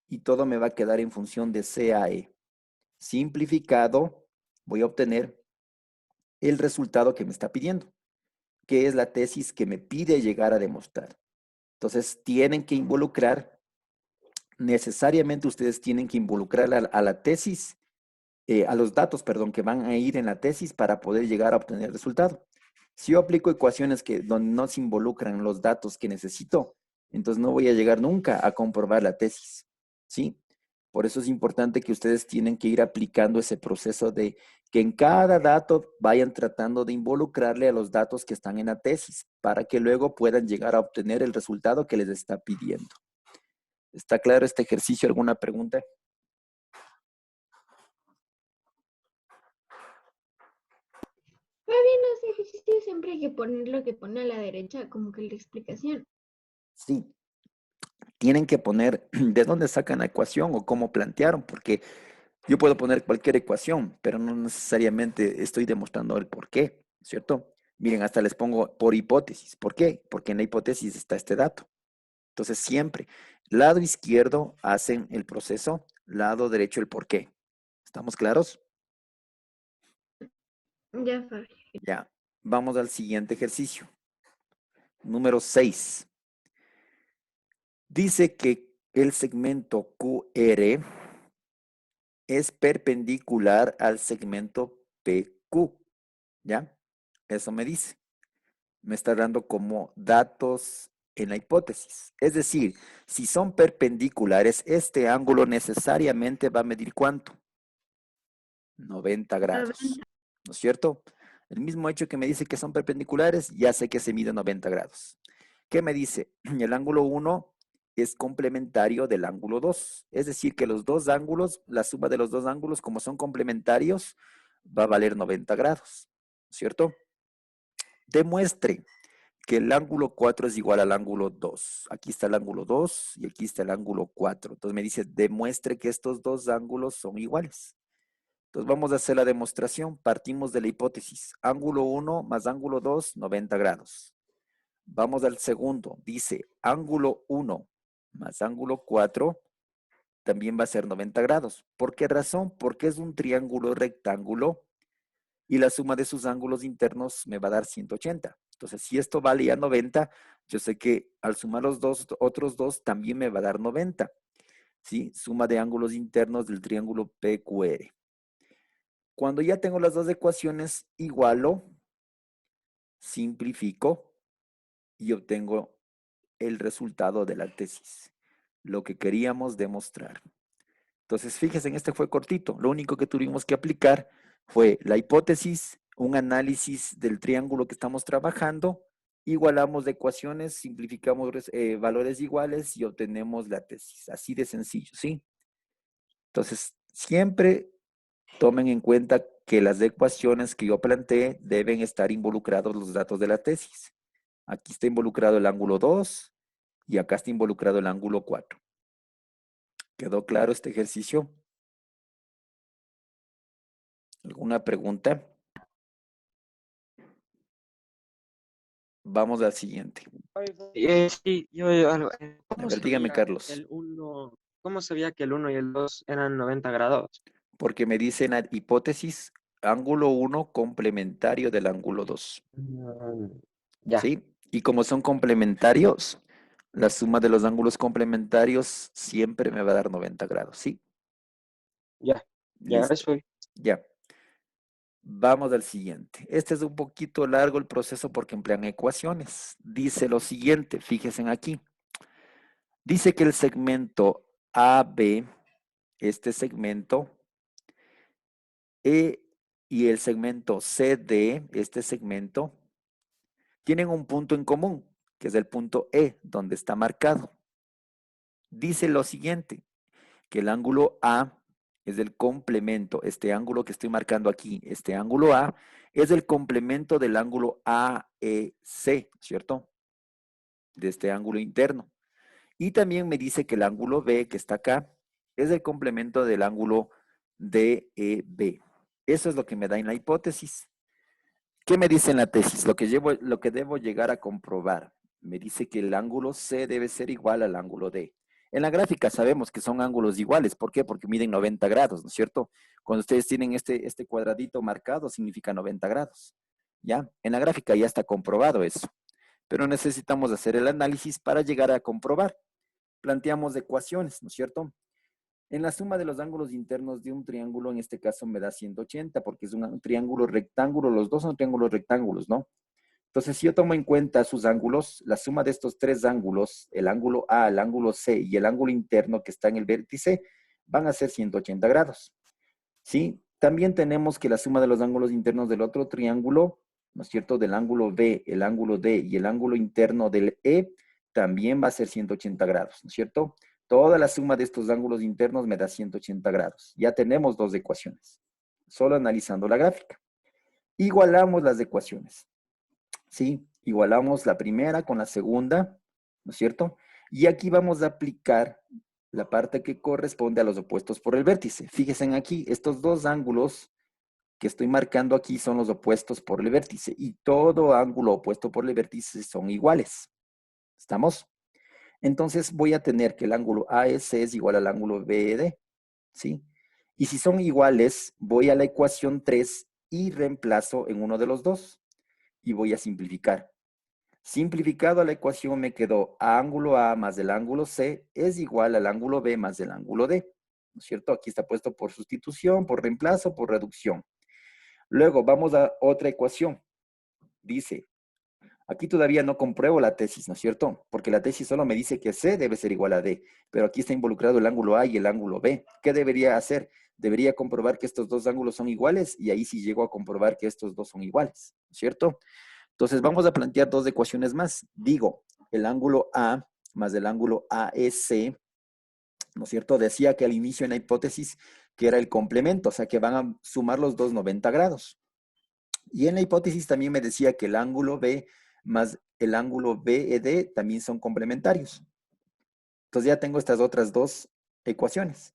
Speaker 1: y todo me va a quedar en función de CAE. Simplificado, voy a obtener el resultado que me está pidiendo, que es la tesis que me pide llegar a demostrar. Entonces, tienen que involucrar, necesariamente ustedes tienen que involucrar a la tesis, a los datos, perdón, que van a ir en la tesis para poder llegar a obtener el resultado. Si yo aplico ecuaciones donde no se involucran los datos que necesito, entonces no voy a llegar nunca a comprobar la tesis, ¿sí? Por eso es importante que ustedes tienen que ir aplicando ese proceso de que en cada dato vayan tratando de involucrarle a los datos que están en la tesis para que luego puedan llegar a obtener el resultado que les está pidiendo. ¿Está claro este ejercicio? ¿Alguna pregunta?
Speaker 8: los ejercicios siempre hay que poner lo que pone a la derecha, como que la explicación.
Speaker 1: Sí, tienen que poner de dónde sacan la ecuación o cómo plantearon, porque yo puedo poner cualquier ecuación, pero no necesariamente estoy demostrando el por qué, ¿cierto? Miren, hasta les pongo por hipótesis. ¿Por qué? Porque en la hipótesis está este dato. Entonces, siempre, lado izquierdo hacen el proceso, lado derecho el por qué. ¿Estamos claros?
Speaker 8: Ya, Fabi.
Speaker 1: Ya, vamos al siguiente ejercicio. Número 6. Dice que el segmento QR es perpendicular al segmento PQ. ¿Ya? Eso me dice. Me está dando como datos en la hipótesis. Es decir, si son perpendiculares, este ángulo necesariamente va a medir ¿cuánto? 90 grados. ¿No es cierto? El mismo hecho que me dice que son perpendiculares, ya sé que se mide 90 grados. ¿Qué me dice? El ángulo 1 es complementario del ángulo 2. Es decir, que los dos ángulos, la suma de los dos ángulos, como son complementarios, va a valer 90 grados. ¿Cierto? Demuestre que el ángulo 4 es igual al ángulo 2. Aquí está el ángulo 2 y aquí está el ángulo 4. Entonces me dice, demuestre que estos dos ángulos son iguales. Entonces vamos a hacer la demostración. Partimos de la hipótesis. Ángulo 1 más ángulo 2, 90 grados. Vamos al segundo. Dice, ángulo 1 más ángulo 4 también va a ser 90 grados. ¿Por qué razón? Porque es un triángulo rectángulo y la suma de sus ángulos internos me va a dar 180. Entonces, si esto vale ya 90, yo sé que al sumar los otros dos también me va a dar 90. ¿Sí? Suma de ángulos internos del triángulo PQR. Cuando ya tengo las dos ecuaciones, igualo, simplifico y obtengo el resultado de la tesis, lo que queríamos demostrar. Entonces, fíjense, este fue cortito. Lo único que tuvimos que aplicar fue la hipótesis, un análisis del triángulo que estamos trabajando, igualamos de ecuaciones, simplificamos valores iguales y obtenemos la tesis. Así de sencillo, ¿sí? Entonces, siempre tomen en cuenta que las ecuaciones que yo planteé deben estar involucrados los datos de la tesis. Aquí está involucrado el ángulo 2 y acá está involucrado el ángulo 4. ¿Quedó claro este ejercicio? ¿Alguna pregunta? Vamos al siguiente.
Speaker 4: Sí,
Speaker 1: A
Speaker 4: ¿cómo
Speaker 1: ver, dígame,
Speaker 4: sabía
Speaker 1: Carlos.
Speaker 4: cómo sabía que el 1 y el 2 eran 90 grados?
Speaker 1: Porque me dicen la hipótesis, ángulo 1 complementario del ángulo 2.
Speaker 4: Ya,
Speaker 1: ¿Sí? Y como son complementarios, la suma de los ángulos complementarios siempre me va a dar 90 grados. ¿Sí?
Speaker 4: ya,
Speaker 1: Listo.
Speaker 4: eso.
Speaker 1: Ya. Vamos al siguiente. Este es un poquito largo el proceso porque emplean ecuaciones. Dice lo siguiente, fíjense aquí. Dice que el segmento AB, este segmento, E y el segmento CD, este segmento, tienen un punto en común, que es el punto E, donde está marcado. Dice lo siguiente, que el ángulo A es el complemento, este ángulo que estoy marcando aquí, este ángulo A, es el complemento del ángulo AEC, ¿cierto? De este ángulo interno. Y también me dice que el ángulo B, que está acá, es el complemento del ángulo DEB. Eso es lo que me da en la hipótesis. ¿Qué me dice en la tesis? Lo que debo llegar a comprobar. Me dice que el ángulo C debe ser igual al ángulo D. En la gráfica sabemos que son ángulos iguales. ¿Por qué? Porque miden 90 grados, ¿no es cierto? Cuando ustedes tienen este cuadradito marcado, significa 90 grados. ¿Ya? En la gráfica ya está comprobado eso. Pero necesitamos hacer el análisis para llegar a comprobar. Planteamos ecuaciones, ¿no es cierto? En la suma de los ángulos internos de un triángulo, en este caso me da 180, porque es un triángulo rectángulo, los dos son triángulos rectángulos, ¿no? Entonces, si yo tomo en cuenta sus ángulos, la suma de estos tres ángulos, el ángulo A, el ángulo C y el ángulo interno que está en el vértice, van a ser 180 grados, ¿sí? También tenemos que la suma de los ángulos internos del otro triángulo, ¿no es cierto? Del ángulo B, el ángulo D y el ángulo interno del E, también va a ser 180 grados, ¿no es cierto? Toda la suma de estos ángulos internos me da 180 grados. Ya tenemos dos ecuaciones, solo analizando la gráfica. Igualamos las ecuaciones, ¿sí? Igualamos la primera con la segunda, ¿no es cierto? Y aquí vamos a aplicar la parte que corresponde a los opuestos por el vértice. Fíjense aquí, estos dos ángulos que estoy marcando aquí son los opuestos por el vértice y todo ángulo opuesto por el vértice son iguales. ¿Estamos? Entonces voy a tener que el ángulo AS es igual al ángulo BED, ¿sí? Y si son iguales, voy a la ecuación 3 y reemplazo en uno de los dos. Y voy a simplificar. Simplificado a la ecuación me quedó ángulo A más el ángulo C es igual al ángulo B más el ángulo D. ¿No es cierto? Aquí está puesto por sustitución, por reemplazo, por reducción. Luego vamos a otra ecuación. Dice, aquí todavía no compruebo la tesis, ¿no es cierto? Porque la tesis solo me dice que C debe ser igual a D, pero aquí está involucrado el ángulo A y el ángulo B. ¿Qué debería hacer? Debería comprobar que estos dos ángulos son iguales y ahí sí llego a comprobar que estos dos son iguales, ¿no es cierto? Entonces vamos a plantear dos ecuaciones más. Digo, el ángulo A más el ángulo AEC, ¿no es cierto? Decía que al inicio en la hipótesis que era el complemento, o sea que van a sumar los dos 90 grados. Y en la hipótesis también me decía que el ángulo B más el ángulo BED también son complementarios. Entonces ya tengo estas otras dos ecuaciones.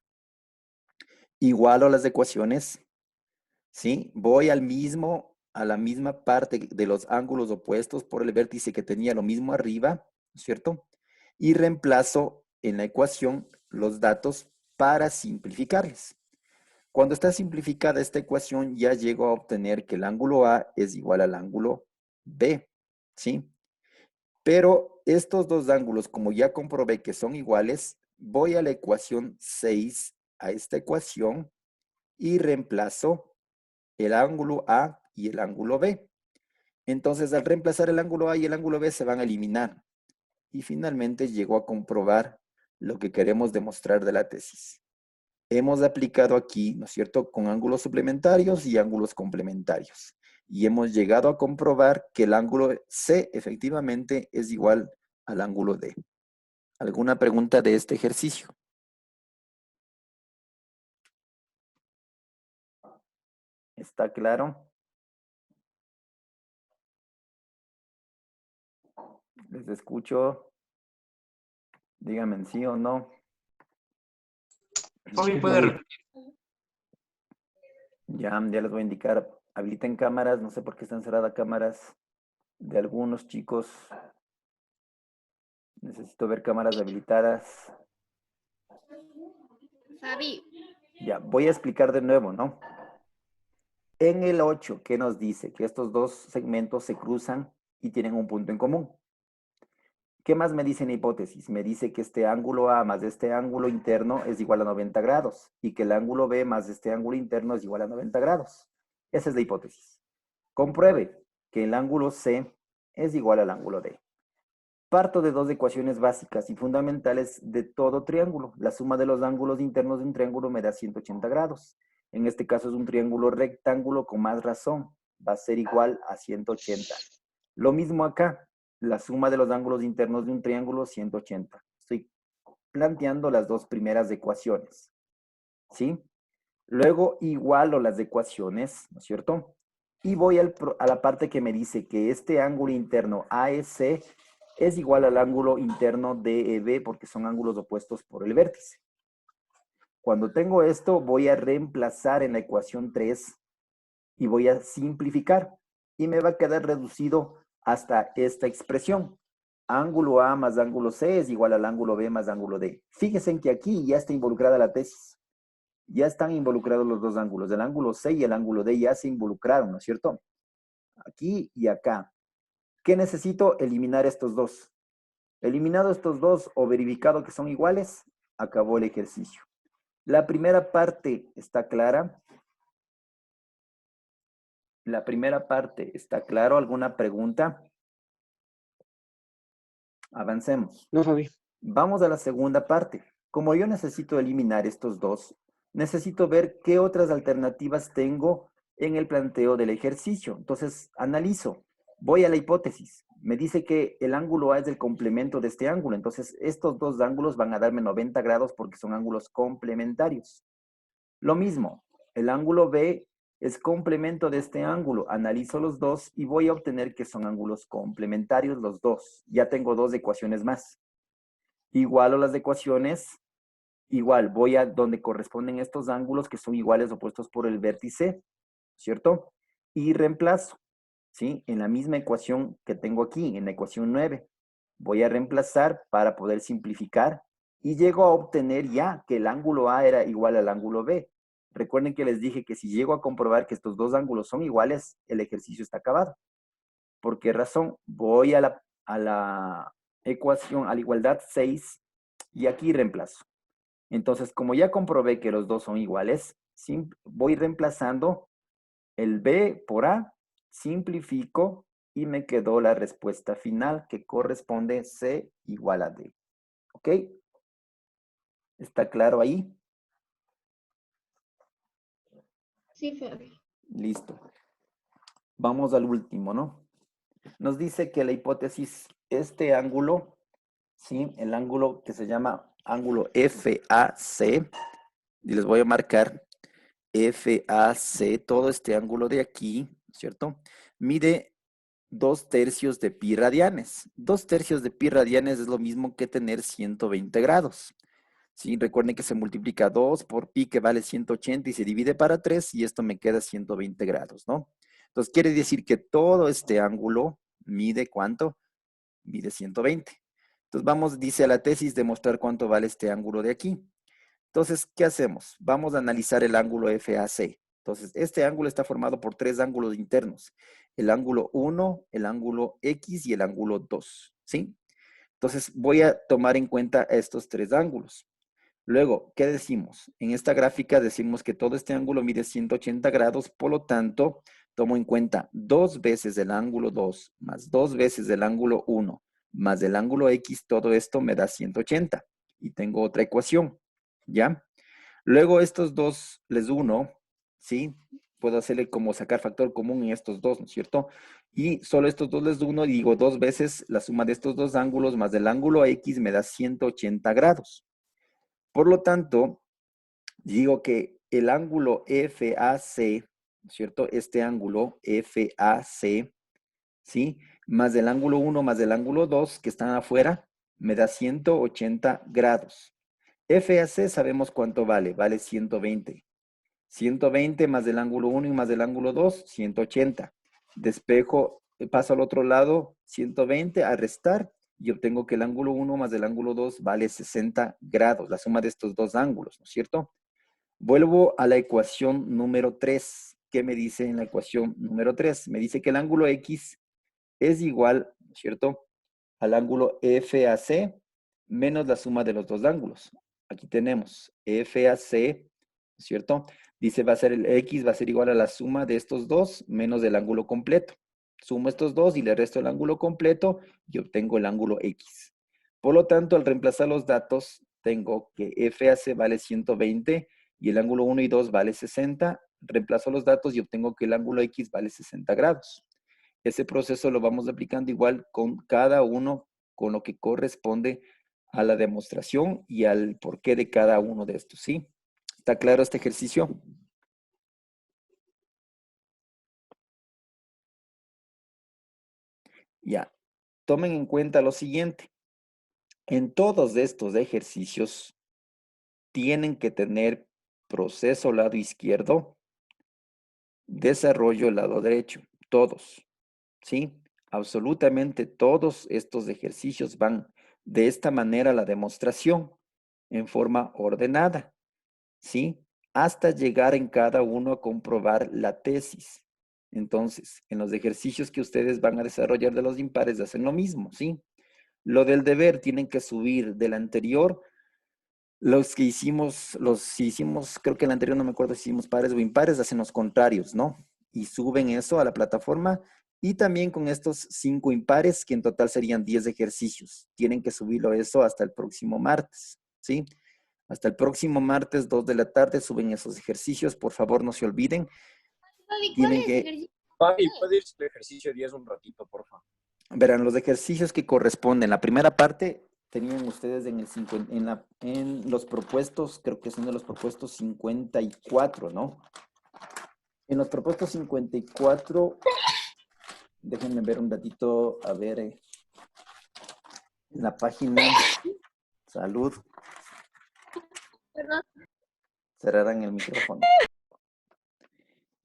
Speaker 1: Igualo las ecuaciones, ¿sí? Voy a la misma parte de los ángulos opuestos por el vértice que tenía lo mismo arriba, ¿no es cierto? Y reemplazo en la ecuación los datos para simplificarles. Cuando está simplificada esta ecuación, ya llego a obtener que el ángulo A es igual al ángulo B, ¿sí? Pero estos dos ángulos, como ya comprobé que son iguales, voy a la ecuación 6, a esta ecuación, y reemplazo el ángulo A y el ángulo B. Entonces, al reemplazar el ángulo A y el ángulo B se van a eliminar. Y finalmente llego a comprobar lo que queremos demostrar de la tesis. Hemos aplicado aquí, ¿no es cierto?, con ángulos suplementarios y ángulos complementarios. Y hemos llegado a comprobar que el ángulo C efectivamente es igual al ángulo D. ¿Alguna pregunta de este ejercicio? ¿Está claro? Les escucho. Díganme en sí o no.
Speaker 5: Fabi, ¿puede repetir?
Speaker 1: Ya les voy a indicar. Habiliten cámaras. No sé por qué están cerradas cámaras de algunos chicos. Necesito ver cámaras habilitadas.
Speaker 2: Fabi,
Speaker 1: Ya, voy a explicar de nuevo, ¿no? En el 8, ¿qué nos dice? Que estos dos segmentos se cruzan y tienen un punto en común. ¿Qué más me dice en la hipótesis? Me dice que este ángulo A más este ángulo interno es igual a 90 grados y que el ángulo B más este ángulo interno es igual a 90 grados. Esa es la hipótesis. Compruebe que el ángulo C es igual al ángulo D. Parto de dos ecuaciones básicas y fundamentales de todo triángulo. La suma de los ángulos internos de un triángulo me da 180 grados. En este caso es un triángulo rectángulo con más razón. Va a ser igual a 180. Lo mismo acá. La suma de los ángulos internos de un triángulo, 180. Estoy planteando las dos primeras ecuaciones. ¿Sí? Luego igualo las ecuaciones, ¿no es cierto? Y voy a la parte que me dice que este ángulo interno AEC es igual al ángulo interno DEB porque son ángulos opuestos por el vértice. Cuando tengo esto, voy a reemplazar en la ecuación 3 y voy a simplificar. Y me va a quedar reducido hasta esta expresión. Ángulo A más ángulo C es igual al ángulo B más ángulo D. Fíjense en que aquí ya está involucrada la tesis. Ya están involucrados los dos ángulos. El ángulo C y el ángulo D ya se involucraron, ¿no es cierto? Aquí y acá. ¿Qué necesito? Eliminar estos dos. Eliminado estos dos o verificado que son iguales, acabó el ejercicio. La primera parte está clara. La primera parte está claro. ¿Alguna pregunta? Avancemos.
Speaker 4: No, Fabi.
Speaker 1: Vamos a la segunda parte. Como yo necesito eliminar estos dos, necesito ver qué otras alternativas tengo en el planteo del ejercicio. Entonces, analizo. Voy a la hipótesis. Me dice que el ángulo A es el complemento de este ángulo. Entonces, estos dos ángulos van a darme 90 grados porque son ángulos complementarios. Lo mismo, el ángulo B Es complemento de este ángulo. Analizo los dos y voy a obtener que son ángulos complementarios los dos. Ya tengo dos ecuaciones más. Igualo las ecuaciones. Igual, voy a donde corresponden estos ángulos que son iguales opuestos por el vértice, ¿cierto? Y reemplazo, ¿sí? En la misma ecuación que tengo aquí, en la ecuación 9. Voy a reemplazar para poder simplificar y llego a obtener ya que el ángulo A era igual al ángulo B. Recuerden que les dije que si llego a comprobar que estos dos ángulos son iguales, el ejercicio está acabado. ¿Por qué razón? Voy a la ecuación, a la igualdad 6 y aquí reemplazo. Entonces, como ya comprobé que los dos son iguales, voy reemplazando el B por A, simplifico y me quedó la respuesta final que corresponde C igual a D. ¿Ok? ¿Está claro ahí?
Speaker 8: Sí, Fabi.
Speaker 1: Listo. Vamos al último, ¿no? Nos dice que la hipótesis, este ángulo, ¿sí? El ángulo que se llama ángulo FAC, y les voy a marcar FAC, todo este ángulo de aquí, ¿cierto? Mide 2/3 de pi radianes. 2/3 de pi radianes es lo mismo que tener 120 grados. ¿Sí? Recuerden que se multiplica 2 por pi, que vale 180, y se divide para 3, y esto me queda 120 grados, ¿no? Entonces, quiere decir que todo este ángulo mide ¿cuánto? Mide 120. Entonces, vamos, dice la tesis, demostrar cuánto vale este ángulo de aquí. Entonces, ¿qué hacemos? Vamos a analizar el ángulo FAC. Entonces, este ángulo está formado por tres ángulos internos. El ángulo 1, el ángulo X y el ángulo 2, ¿sí? Entonces, voy a tomar en cuenta estos tres ángulos. Luego, ¿qué decimos? En esta gráfica decimos que todo este ángulo mide 180 grados, por lo tanto, tomo en cuenta 2 veces el ángulo 2 más 2 veces el ángulo 1 más el ángulo X, todo esto me da 180. Y tengo otra ecuación, ¿ya? Luego estos dos les uno, ¿sí? Puedo hacerle como sacar factor común en estos dos, ¿no es cierto? Y solo estos dos les uno, y digo 2 veces la suma de estos dos ángulos más del ángulo X me da 180 grados. Por lo tanto, digo que el ángulo FAC, ¿no es cierto? Este ángulo FAC, ¿sí? Más del ángulo 1 más del ángulo 2 que están afuera, me da 180 grados. FAC sabemos cuánto vale, vale 120. 120 más del ángulo 1 y más del ángulo 2, 180. Despejo, paso al otro lado, 120 a restar, y obtengo que el ángulo 1 más el ángulo 2 vale 60 grados, la suma de estos dos ángulos, ¿no es cierto? Vuelvo a la ecuación número 3. ¿Qué me dice en la ecuación número 3? Me dice que el ángulo X es igual, ¿no es cierto?, al ángulo FAC menos la suma de los dos ángulos. Aquí tenemos FAC, ¿no es cierto? Dice va a ser el X, va a ser igual a la suma de estos dos menos el ángulo completo. Sumo estos dos y le resto el ángulo completo y obtengo el ángulo X. Por lo tanto, al reemplazar los datos, tengo que FAC vale 120 y el ángulo 1 y 2 vale 60. Reemplazo los datos y obtengo que el ángulo X vale 60 grados. Ese proceso lo vamos aplicando igual con cada uno, con lo que corresponde a la demostración y al porqué de cada uno de estos, ¿sí? ¿Está claro este ejercicio? Ya. Tomen en cuenta lo siguiente. En todos estos ejercicios tienen que tener proceso lado izquierdo, desarrollo lado derecho, todos, ¿sí? Absolutamente todos estos ejercicios van de esta manera a la demostración, en forma ordenada, ¿sí? Hasta llegar en cada uno a comprobar la tesis. Entonces, en los ejercicios que ustedes van a desarrollar de los impares hacen lo mismo, ¿sí? Lo del deber tienen que subir del anterior. Los que hicimos, creo que el anterior no me acuerdo si hicimos pares o impares, hacen los contrarios, ¿no? Y suben eso a la plataforma. Y también con estos 5 impares, que en total serían 10 ejercicios. Tienen que subirlo eso hasta el próximo martes, ¿sí? Hasta el próximo martes, 2 de la tarde, suben esos ejercicios. Por favor, no se olviden.
Speaker 2: Fabi, ¿cuál
Speaker 1: Tienen
Speaker 2: es
Speaker 1: que,
Speaker 2: ejercicio?
Speaker 6: Fabi, ¿puede ir al ejercicio 10 un ratito, por favor?
Speaker 1: verán, los ejercicios que corresponden. La primera parte tenían ustedes en, en los propuestos, creo que son de los propuestos 54, ¿no? En los propuestos 54, déjenme ver un ratito, a ver, en la página, salud,
Speaker 2: Perdón.
Speaker 1: cerrarán el micrófono.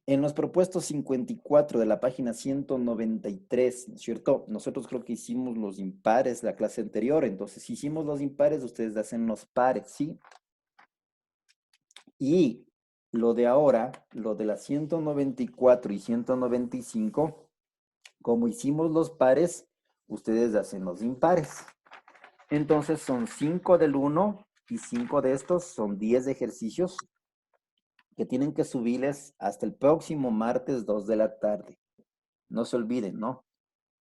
Speaker 1: En los propuestos 54 de la página 193, ¿no es cierto? Nosotros creo que hicimos los impares la clase anterior, entonces si hicimos los impares, ustedes hacen los pares, ¿sí? Y lo de ahora, lo de las 194 y 195, como hicimos los pares, ustedes hacen los impares. Entonces son 5 del 1 y 5 de estos, son 10 ejercicios que tienen que subirles hasta el próximo martes 2 de la tarde. No se olviden, ¿no?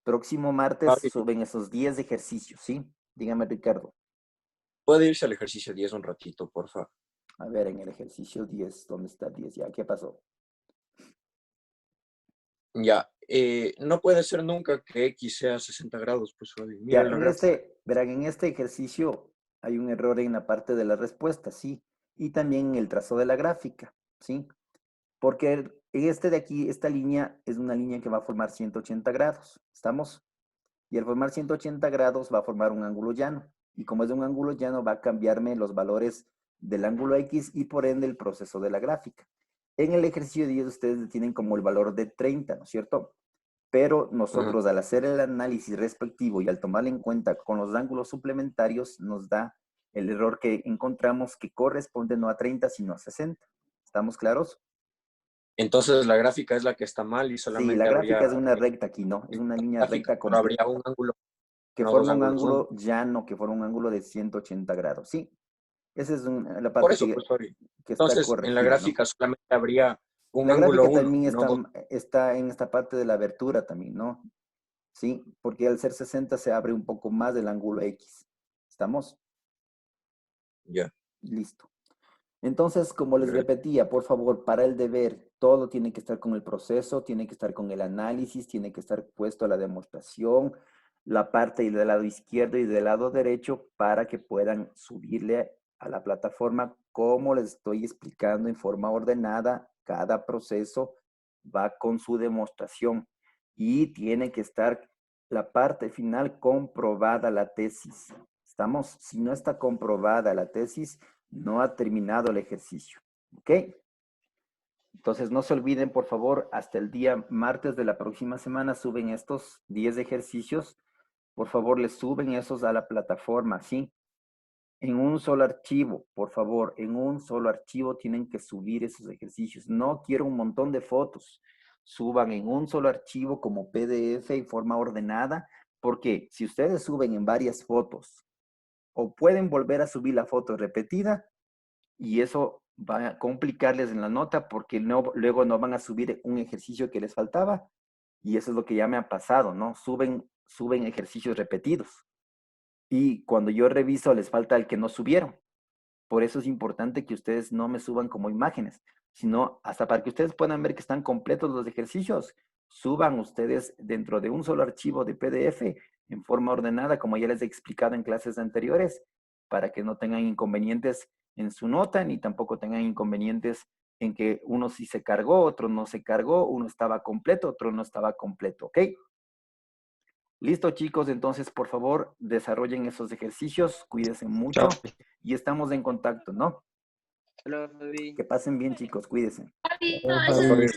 Speaker 1: Próximo martes
Speaker 9: Fabi,
Speaker 1: suben esos 10 ejercicios, ¿sí? Dígame, Ricardo.
Speaker 9: ¿puede irse al ejercicio 10 un ratito, porfa?
Speaker 1: A ver, en el ejercicio 10, ¿dónde está 10 ya? ¿Qué pasó?
Speaker 9: Ya, no puede ser nunca que X sea 60 grados, pues Fabi.
Speaker 1: Ya,
Speaker 9: Mira la
Speaker 1: en
Speaker 9: gráfica.
Speaker 1: verán, en este ejercicio hay un error en la parte de la respuesta, ¿sí? Y también en el trazo de la gráfica, ¿sí? Porque en este de aquí, esta línea es una línea que va a formar 180 grados, ¿estamos? Y al formar 180 grados va a formar un ángulo llano. Y como es un ángulo llano, va a cambiarme los valores del ángulo X y por ende el proceso de la gráfica. En el ejercicio 10 ustedes tienen como el valor de 30, ¿no es cierto? Pero
Speaker 9: Ajá.
Speaker 1: nosotros al hacer el análisis respectivo y al tomar en cuenta con los ángulos suplementarios, nos da el error que encontramos que corresponde no a 30, sino a 60. ¿Estamos claros?
Speaker 9: Entonces la gráfica es la que está mal y
Speaker 1: Sí, la
Speaker 9: solamente habría,
Speaker 1: gráfica es una recta aquí, ¿no? Es una línea
Speaker 9: gráfica,
Speaker 1: recta
Speaker 9: pero habría
Speaker 1: completa,
Speaker 9: un ángulo,
Speaker 1: que
Speaker 9: no dos
Speaker 1: forma un
Speaker 9: ángulos.
Speaker 1: ángulo llano, que forma un ángulo de 180 grados. Sí, esa es la
Speaker 9: Por
Speaker 1: parte
Speaker 9: eso, pues Fabi.
Speaker 1: que está
Speaker 9: Entonces, en la
Speaker 1: corregida, ¿no?
Speaker 9: gráfica solamente habría un
Speaker 1: La
Speaker 9: ángulo
Speaker 1: gráfica
Speaker 9: 1,
Speaker 1: también
Speaker 9: no dos.
Speaker 1: está en esta parte de la abertura también, ¿no? Sí, porque al ser 60 se abre un poco más del ángulo X. ¿Estamos?
Speaker 9: Ya.
Speaker 1: Listo. Entonces, como les repetía, por favor, para el deber, todo tiene que estar con el proceso, tiene que estar con el análisis, tiene que estar puesto a la demostración, la parte del lado izquierdo y del lado derecho para que puedan subirle a la plataforma como les estoy explicando en forma ordenada. Cada proceso va con su demostración y tiene que estar la parte final comprobada la tesis. ¿Estamos? Si no está comprobada la tesis, no ha terminado el ejercicio. ¿Ok? Entonces no se olviden, por favor, hasta el día martes de la próxima semana suben estos 10 ejercicios. Por favor, les suben esos a la plataforma, ¿sí? En un solo archivo, por favor, en un solo archivo tienen que subir esos ejercicios. No quiero un montón de fotos. Suban en un solo archivo como PDF en forma ordenada, porque si ustedes suben en varias fotos o pueden volver a subir la foto repetida, y eso va a complicarles en la nota porque luego no van a subir un ejercicio que les faltaba y eso es lo que ya me ha pasado, ¿no? Suben ejercicios repetidos y cuando yo reviso les falta el que no subieron. Por eso es importante que ustedes no me suban como imágenes, sino hasta para que ustedes puedan ver que están completos los ejercicios. Suban ustedes dentro de un solo archivo de PDF en forma ordenada, como ya les he explicado en clases anteriores, para que no tengan inconvenientes en su nota, ni tampoco tengan inconvenientes en que uno sí se cargó, otro no se cargó, uno estaba completo, otro no estaba completo, ¿ok? Listo, chicos, entonces, por favor, desarrollen esos ejercicios, cuídense mucho
Speaker 4: Chao.
Speaker 1: y estamos en contacto, ¿no?
Speaker 7: Hola, Fabi.
Speaker 1: Que pasen bien, chicos, cuídense.
Speaker 2: Fabi,
Speaker 5: Hola,
Speaker 2: no,
Speaker 5: Fabi.